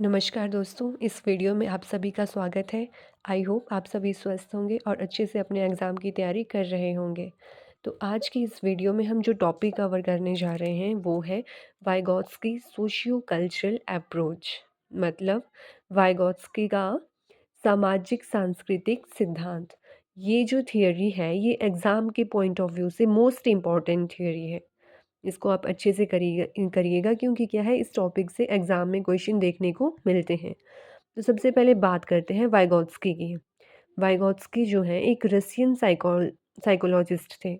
नमस्कार दोस्तों, इस वीडियो में आप सभी का स्वागत है। आई होप आप सभी स्वस्थ होंगे और अच्छे से अपने एग्ज़ाम की तैयारी कर रहे होंगे। तो आज की इस वीडियो में हम जो टॉपिक कवर करने जा रहे हैं वो है वाइगॉत्स्की सोशियो कल्चरल अप्रोच। मतलब वाइगॉत्स्की का सामाजिक सांस्कृतिक सिद्धांत। ये जो थियरी है ये एग्ज़ाम के पॉइंट ऑफ व्यू से मोस्ट इम्पॉर्टेंट थियरी है। इसको आप अच्छे से करिएगा क्योंकि क्या है, इस टॉपिक से एग्ज़ाम में क्वेश्चन देखने को मिलते हैं। तो सबसे पहले बात करते हैं वाइगॉत्स्की की। वाइगॉत्स्की जो है एक रशियन साइकोलॉजिस्ट थे,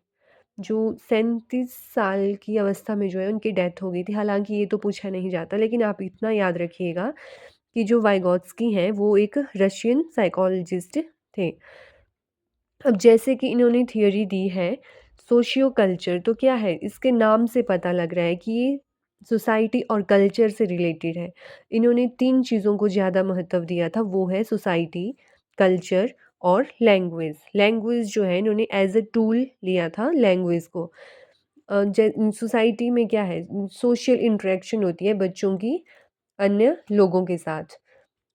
जो 37 साल की अवस्था में जो है उनकी डेथ हो गई थी। हालाँकि ये तो पूछा नहीं जाता, लेकिन आप इतना याद रखिएगा कि जो वाइगॉत्स्की हैं वो एक रशियन साइकोलॉजिस्ट थे। अब जैसे कि इन्होंने थियरी दी है सोशियो कल्चर, तो क्या है, इसके नाम से पता लग रहा है कि ये सोसाइटी और कल्चर से रिलेटेड है। इन्होंने 3 चीज़ों को ज़्यादा महत्व दिया था, वो है सोसाइटी, कल्चर और लैंग्वेज। लैंग्वेज जो है इन्होंने एज़ अ टूल लिया था लैंग्वेज को। सोसाइटी में क्या है, सोशल इंटरेक्शन होती है बच्चों की अन्य लोगों के साथ।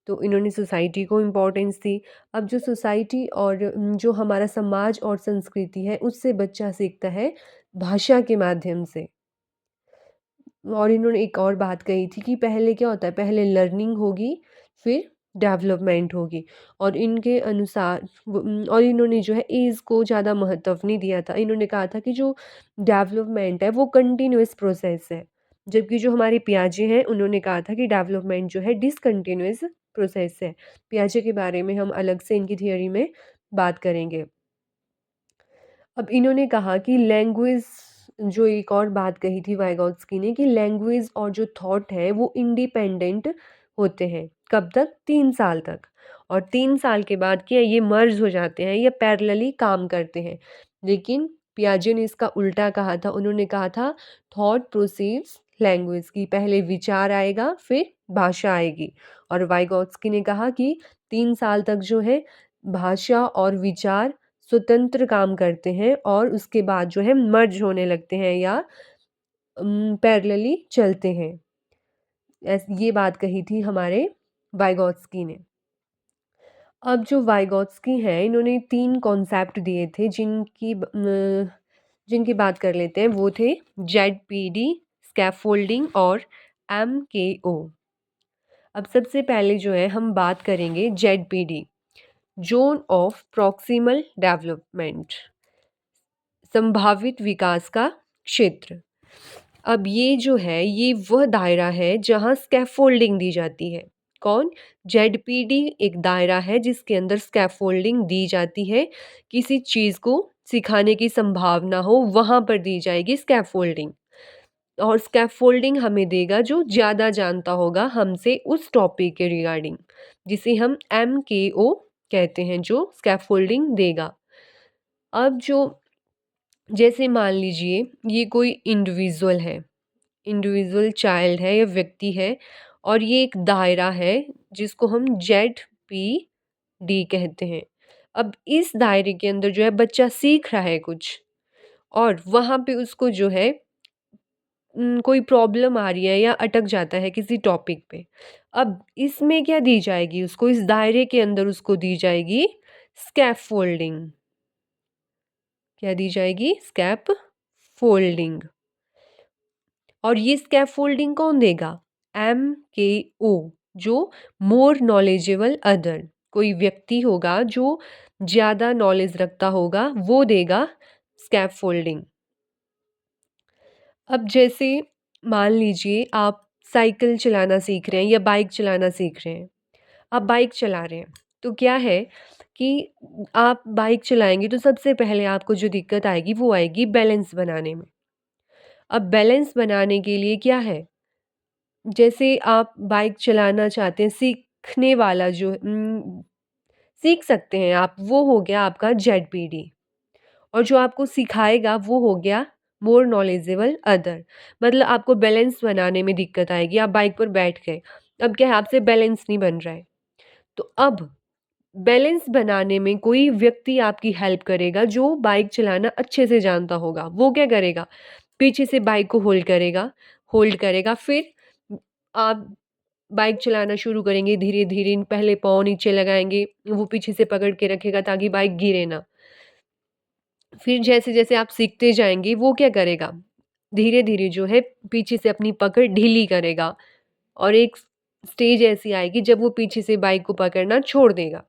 तो इन्होंने सोसाइटी को इम्पोर्टेंस दी। अब जो सोसाइटी और जो हमारा समाज और संस्कृति है उससे बच्चा सीखता है भाषा के माध्यम से। और इन्होंने एक और बात कही थी कि पहले क्या होता है, पहले लर्निंग होगी फिर डेवलपमेंट होगी। और इनके अनुसार और इन्होंने जो है एज को ज़्यादा महत्व नहीं दिया था। इन्होंने कहा था कि जो डेवलपमेंट है वो कंटिन्यूअस प्रोसेस है, जबकि जो हमारे पियाजे हैं उन्होंने कहा था कि डेवलपमेंट जो है डिसकंटिन्यूअस प्रोसेस है। पियाजे के बारे में हम अलग से इनकी थियोरी में बात करेंगे। अब इन्होंने कहा कि लैंग्वेज, जो एक और बात कही थी वाइगॉत्स्की ने, कि लैंग्वेज और जो थॉट है वो इंडिपेंडेंट होते हैं। कब तक? 3 साल तक। और 3 साल के बाद क्या ये मर्ज हो जाते हैं, ये पैरेलली काम करते हैं। लेकिन पियाजे ने इसका उल्टा कहा था। उन्होंने कहा था थॉट प्रोसीड्स लैंग्वेज, की पहले विचार आएगा फिर भाषा आएगी। और वाइगॉत्स्की ने कहा कि 3 साल तक जो है भाषा और विचार स्वतंत्र काम करते हैं और उसके बाद जो है मर्ज होने लगते हैं या पैरेलली चलते हैं। ये बात कही थी हमारे वाइगॉत्स्की ने। अब जो वाइगॉत्स्की हैं इन्होंने 3 कॉन्सेप्ट दिए थे जिनकी बात कर लेते हैं। वो थे जेडपीडी, स्कैफोल्डिंग और एमकेओ। अब सबसे पहले जो है हम बात करेंगे ZPD, zone of proximal development, संभावित विकास का क्षेत्र। अब ये जो है ये वह दायरा है जहाँ स्कैफोल्डिंग दी जाती है। कौन? जेडपीडी एक दायरा है जिसके अंदर स्कैफोल्डिंग दी जाती है। किसी चीज़ को सिखाने की संभावना हो वहाँ पर दी जाएगी स्कैफोल्डिंग। और स्कैफोल्डिंग हमें देगा जो ज़्यादा जानता होगा हमसे उस टॉपिक के रिगार्डिंग, जिसे हम एमकेओ कहते हैं, जो स्कैफोल्डिंग देगा। अब जो, जैसे मान लीजिए ये कोई इंडिविजुअल है, इंडिविजुअल चाइल्ड है या व्यक्ति है, और ये एक दायरा है जिसको हम जेड पी डी कहते हैं। अब इस दायरे के अंदर जो है बच्चा सीख रहा है कुछ, और वहाँ पे उसको जो है कोई प्रॉब्लम आ रही है या अटक जाता है किसी टॉपिक पे। अब इसमें क्या दी जाएगी उसको, इस दायरे के अंदर उसको दी जाएगी स्कैफोल्डिंग। क्या दी जाएगी? स्कैप फोल्डिंग। और ये स्कैफोल्डिंग कौन देगा? एमकेओ, जो मोर नॉलेजेबल अदर, कोई व्यक्ति होगा जो ज़्यादा नॉलेज रखता होगा वो देगा स्कैफोल्डिंग। अब जैसे मान लीजिए आप साइकिल चलाना सीख रहे हैं या बाइक चलाना सीख रहे हैं। आप बाइक चला रहे हैं तो क्या है कि आप बाइक चलाएंगे तो सबसे पहले आपको जो दिक्कत आएगी वो आएगी बैलेंस बनाने में। अब बैलेंस बनाने के लिए क्या है, जैसे आप बाइक चलाना चाहते हैं, सीखने वाला जो सीख सकते हैं आप, वो हो गया आपका जेडपीडी। और जो आपको सिखाएगा वो हो गया मोर नॉलेजेबल अदर। मतलब आपको बैलेंस बनाने में दिक्कत आएगी, आप बाइक पर बैठ गए, अब क्या है आपसे बैलेंस नहीं बन रहा है, तो अब बैलेंस बनाने में कोई व्यक्ति आपकी हेल्प करेगा जो बाइक चलाना अच्छे से जानता होगा। वो क्या करेगा? पीछे से बाइक को होल्ड करेगा, फिर आप बाइक चलाना शुरू करेंगे धीरे-धीरे, पहले पाँव नीचे लगाएँगे, वो पीछे से पकड़ के रखेगा ताकि बाइक गिरे ना। फिर जैसे-जैसे आप सीखते जाएँगे, वो क्या करेगा, धीरे-धीरे जो है पीछे से अपनी पकड़ ढीली करेगा और एक स्टेज ऐसी आएगी जब वो पीछे से बाइक को पकड़ना छोड़ देगा।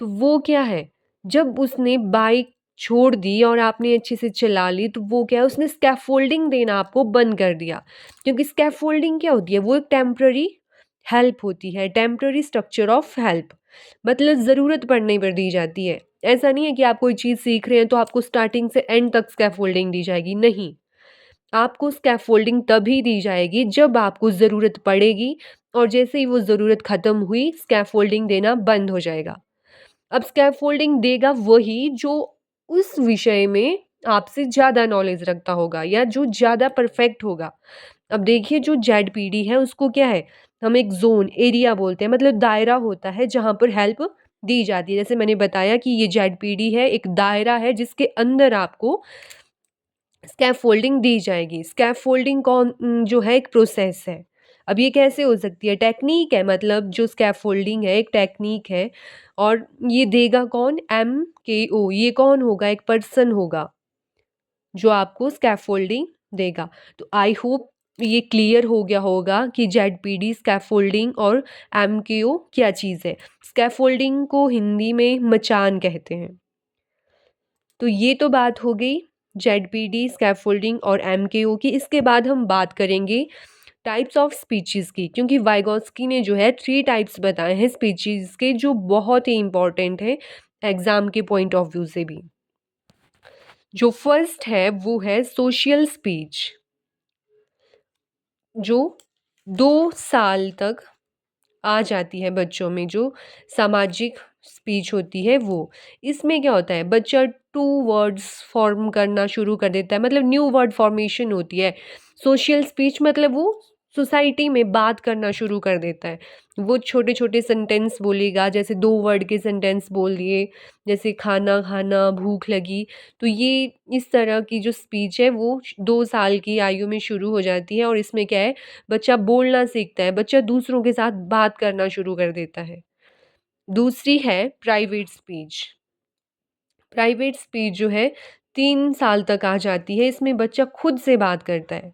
तो वो क्या है, जब उसने बाइक छोड़ दी और आपने अच्छे से चला ली, तो वो क्या है, उसने स्कैफोल्डिंग देना आपको बंद कर दिया। क्योंकि स्कैफोल्डिंग क्या होती है, वो एक टेम्पररी हेल्प होती है, टेम्पररी स्ट्रक्चर ऑफ हेल्प, मतलब ज़रूरत पड़ने पर दी जाती है। ऐसा नहीं है कि आप कोई चीज़ सीख रहे हैं तो आपको स्टार्टिंग से एंड तक स्कैफोल्डिंग दी जाएगी, नहीं। आपको स्कैफोल्डिंग तभी दी जाएगी जब आपको ज़रूरत पड़ेगी, और जैसे ही वो ज़रूरत ख़त्म हुई, स्कैफोल्डिंग देना बंद हो जाएगा। अब स्कैफोल्डिंग देगा वही जो उस विषय में आपसे ज़्यादा नॉलेज रखता होगा या जो ज़्यादा परफेक्ट होगा। अब देखिए, जो जेडपीडी है उसको क्या है, हम एक ज़ोन, एरिया बोलते हैं, मतलब दायरा होता है जहाँ पर हेल्प दी जाती है। जैसे मैंने बताया कि ये जेडपीडी है, एक दायरा है जिसके अंदर आपको स्कैफोल्डिंग दी जाएगी। स्कैफोल्डिंग जो है एक प्रोसेस है। अब ये कैसे हो सकती है? टेक्नीक है, मतलब जो स्कैफोल्डिंग है एक टेक्नीक है, और ये देगा कौन? एमकेओ। ये कौन होगा? एक पर्सन होगा जो आपको स्कैफोल्डिंग देगा। तो आई होप ये क्लियर हो गया होगा कि जेडपीडी, स्कैफोल्डिंग और एमकेओ क्या चीज़ है। स्कैफोल्डिंग को हिंदी में मचान कहते हैं। तो ये तो बात हो गई जेडपीडी, स्कैफोल्डिंग और एमकेओ की। इसके बाद हम बात करेंगे टाइप्स ऑफ स्पीचेस की, क्योंकि वाइगोत्स्की ने जो है 3 टाइप्स बताए हैं स्पीचेस के, जो बहुत ही इंपॉर्टेंट है एग्जाम के पॉइंट ऑफ व्यू से भी। जो फर्स्ट है वो है सोशल स्पीच, जो 2 साल तक आ जाती है बच्चों में, जो सामाजिक स्पीच होती है वो। इसमें क्या होता है, बच्चा 2 वर्ड्स फॉर्म करना शुरू कर देता है, मतलब न्यू वर्ड फॉर्मेशन होती है। सोशल स्पीच मतलब वो सोसाइटी में बात करना शुरू कर देता है। वो छोटे-छोटे सेंटेंस बोलेगा, जैसे 2 वर्ड के सेंटेंस बोल दिए, जैसे खाना खाना, भूख लगी। तो ये इस तरह की जो स्पीच है वो 2 साल की आयु में शुरू हो जाती है, और इसमें क्या है, बच्चा बोलना सीखता है, बच्चा दूसरों के साथ बात करना शुरू कर देता है। दूसरी है प्राइवेट स्पीच। प्राइवेट स्पीच जो है 3 साल तक आ जाती है, इसमें बच्चा खुद से बात करता है।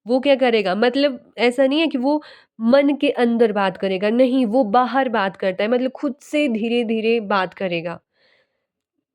वो क्या करेगा, मतलब ऐसा नहीं है कि वो मन के अंदर बात करेगा, नहीं, वो बाहर बात करता है, मतलब खुद से धीरे-धीरे बात करेगा।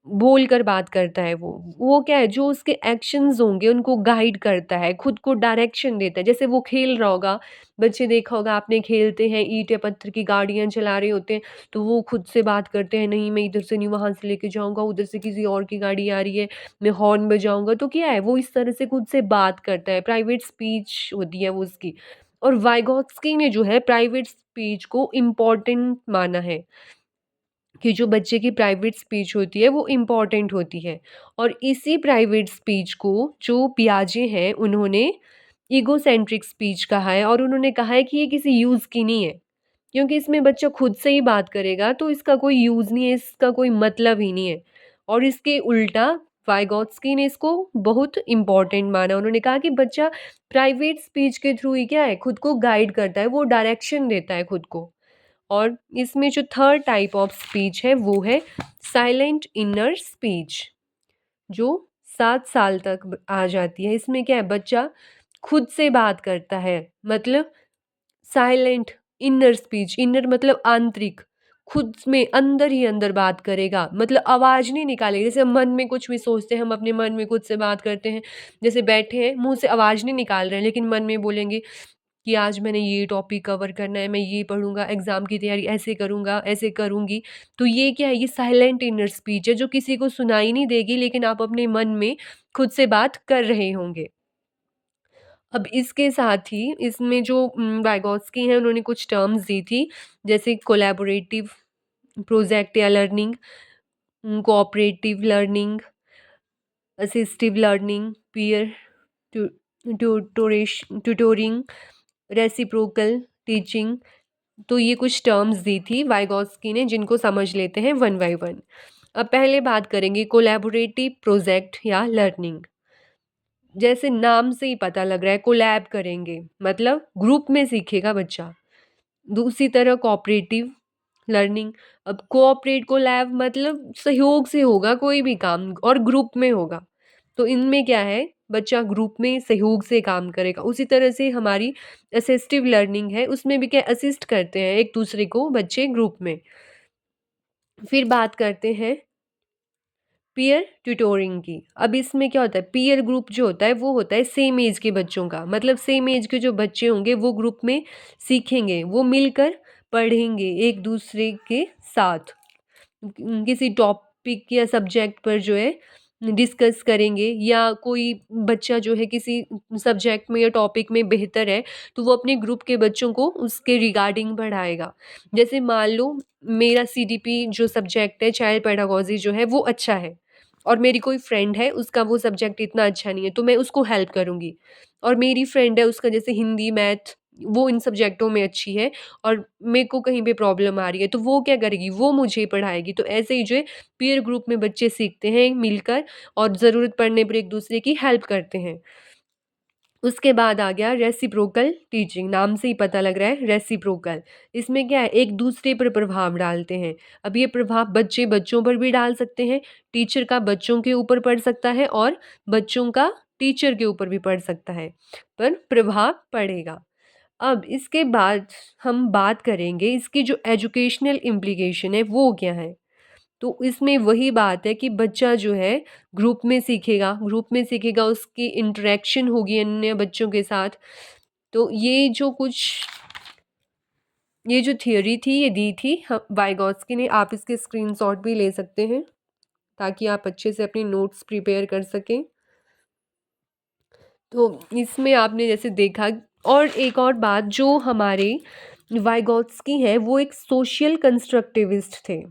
बोलकर बात करता है वो। वो क्या है, जो उसके एक्शंस होंगे उनको गाइड करता है, खुद को डायरेक्शन देता है। जैसे वो खेल रहा होगा, बच्चे देखा होगा आपने, खेलते हैं, ईंट या पत्थर की गाड़ियाँ चला रहे होते हैं, तो वो खुद से बात करते हैं, नहीं मैं इधर से नहीं वहाँ से लेके जाऊँगा, उधर से किसी और की गाड़ी आ रही है, मैं हॉर्न बजाऊँगा। तो क्या है, वो इस तरह से खुद से बात करता है, प्राइवेट स्पीच होती है वो उसकी। और वाइगोत्स्की ने जो है प्राइवेट स्पीच को इम्पोर्टेंट माना है, कि जो बच्चे की प्राइवेट स्पीच होती है वो इम्पॉर्टेंट होती है। और इसी प्राइवेट स्पीच को जो पियाजे हैं उन्होंने ईगोसेंट्रिक स्पीच कहा है, और उन्होंने कहा है कि ये किसी यूज़ की नहीं है, क्योंकि इसमें बच्चा खुद से ही बात करेगा तो इसका कोई यूज़ नहीं है, इसका कोई मतलब ही नहीं है। और इसके उल्टा वाइगोत्स्की ने इसको बहुत इम्पॉर्टेंट माना। उन्होंने कहा कि बच्चा प्राइवेट स्पीच के थ्रू ही क्या है, खुद को गाइड करता है, वो डायरेक्शन देता है खुद को। और इसमें जो थर्ड टाइप ऑफ स्पीच है वो है साइलेंट इनर स्पीच, जो 7 साल तक आ जाती है। इसमें क्या है, बच्चा खुद से बात करता है, मतलब साइलेंट इनर स्पीच, इनर मतलब आंतरिक, खुद में अंदर ही अंदर बात करेगा, मतलब आवाज़ नहीं निकालेगा। जैसे हम मन में कुछ भी सोचते हैं, हम अपने मन में खुद से बात करते हैं, जैसे बैठे हैं, मुंह से आवाज़ नहीं निकाल रहे हैं, लेकिन मन में बोलेंगे कि आज मैंने ये टॉपिक कवर करना है, मैं ये पढ़ूँगा, एग्ज़ाम की तैयारी ऐसे करूँगा, ऐसे करूँगी। तो ये क्या है, ये साइलेंट इनर स्पीच है जो किसी को सुनाई नहीं देगी, लेकिन आप अपने मन में खुद से बात कर रहे होंगे। अब इसके साथ ही इसमें जो वाइगोत्स्की हैं उन्होंने कुछ टर्म्स दी थी, जैसे कोलैबोरेटिव प्रोजेक्ट या learning, cooperative learning, assistive learning, peer tu tutoring, reciprocal teaching. तो ये कुछ टर्म्स दी थी वाइगोत्स्की ने, जिनको समझ लेते हैं वन बाय वन। अब पहले बात करेंगे कोलैबोरेटिव प्रोजेक्ट या लर्निंग। जैसे नाम से ही पता लग रहा है, कोलैब करेंगे मतलब ग्रुप में सीखेगा बच्चा। दूसरी तरह कोऑपरेटिव लर्निंग। अब कोऑपरेट कोलैब मतलब सहयोग से होगा कोई भी काम और ग्रुप में होगा। तो इनमें क्या है, बच्चा ग्रुप में सहयोग से काम करेगा। उसी तरह से हमारी असिस्टिव लर्निंग है, उसमें भी क्या असिस्ट करते हैं एक दूसरे को बच्चे ग्रुप में। फिर बात करते हैं पीयर ट्यूटोरिंग की। अब इसमें क्या होता है, पीयर ग्रुप जो होता है वो होता है सेम एज के बच्चों का, मतलब सेम एज के जो बच्चे होंगे वो ग्रुप में सीखेंगे, वो मिलकर पढ़ेंगे एक दूसरे के साथ, किसी टॉपिक या सब्जेक्ट पर जो है डिस्कस करेंगे। या कोई बच्चा जो है किसी सब्जेक्ट में या टॉपिक में बेहतर है तो वो अपने ग्रुप के बच्चों को उसके रिगार्डिंग पढ़ाएगा। जैसे मान लो मेरा सीडीपी जो सब्जेक्ट है, चाइल्ड पेडागोजी जो है वो अच्छा है, और मेरी कोई फ्रेंड है उसका वो सब्जेक्ट इतना अच्छा नहीं है, तो मैं उसको हेल्प करूँगी। और मेरी फ्रेंड है उसका जैसे हिंदी मैथ वो इन सब्जेक्टों में अच्छी है, और मेरे को कहीं पे प्रॉब्लम आ रही है तो वो क्या करेगी, वो मुझे पढ़ाएगी। तो ऐसे ही जो है पीयर ग्रुप में बच्चे सीखते हैं मिलकर, और ज़रूरत पड़ने पर एक दूसरे की हेल्प करते हैं। उसके बाद आ गया रेसिप्रोकल टीचिंग, नाम से ही पता लग रहा है रेसिप्रोकल। इसमें क्या है, एक दूसरे पर प्रभाव डालते हैं। अब ये प्रभाव बच्चे बच्चों पर भी डाल सकते हैं, टीचर का बच्चों के ऊपर पड़ सकता है, और बच्चों का टीचर के ऊपर भी पड़ सकता है, पर प्रभाव पड़ेगा। अब इसके बाद हम बात करेंगे इसकी जो एजुकेशनल इम्प्लीकेशन है वो क्या है। तो इसमें वही बात है कि बच्चा जो है ग्रुप में सीखेगा, उसकी इंटरेक्शन होगी अन्य बच्चों के साथ। तो ये जो थियोरी थी ये दी थी वाइगॉत्स्की ने। आप इसके स्क्रीनशॉट भी ले सकते हैं ताकि आप अच्छे से अपनी नोट्स प्रिपेयर कर सकें। तो इसमें आपने जैसे देखा, और एक और बात, जो हमारे वाइगॉत्स्की है वो एक सोशल कंस्ट्रक्टिविस्ट थे।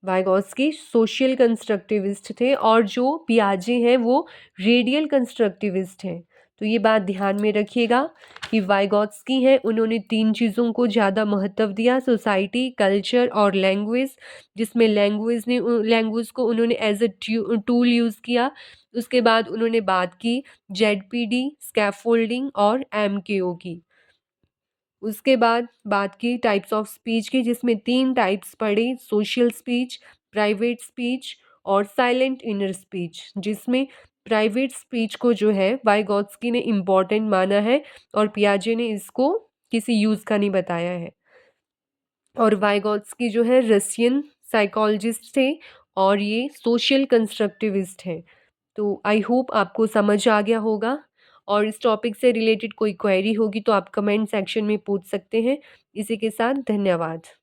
वाइगॉत्स्की सोशल कंस्ट्रक्टिविस्ट थे, और जो पियाजे हैं वो रेडियल कंस्ट्रक्टिविस्ट हैं। तो ये बात ध्यान में रखिएगा कि वाइगॉत्स्की हैं, उन्होंने 3 चीज़ों को ज़्यादा महत्व दिया, सोसाइटी, कल्चर और लैंग्वेज। जिसमें लैंग्वेज को उन्होंने एज अ टूल यूज़ किया। उसके बाद उन्होंने बात की जेडपीडी, स्कैफोल्डिंग और एमकेओ की। उसके बाद बात की टाइप्स ऑफ स्पीच की, जिसमें 3 टाइप्स पढ़े, सोशल स्पीच, प्राइवेट स्पीच और साइलेंट इनर स्पीच। जिसमें प्राइवेट स्पीच को जो है वाइगॉत्स्की ने इम्पॉर्टेंट माना है, और पियाजे ने इसको किसी यूज़ का नहीं बताया है। और वाइगॉत्स्की जो है रशियन साइकोलॉजिस्ट थे, और ये सोशल कंस्ट्रक्टिविस्ट हैं। तो आई होप आपको समझ आ गया होगा, और इस टॉपिक से रिलेटेड कोई क्वेरी होगी तो आप कमेंट सेक्शन में पूछ सकते हैं। इसी के साथ धन्यवाद।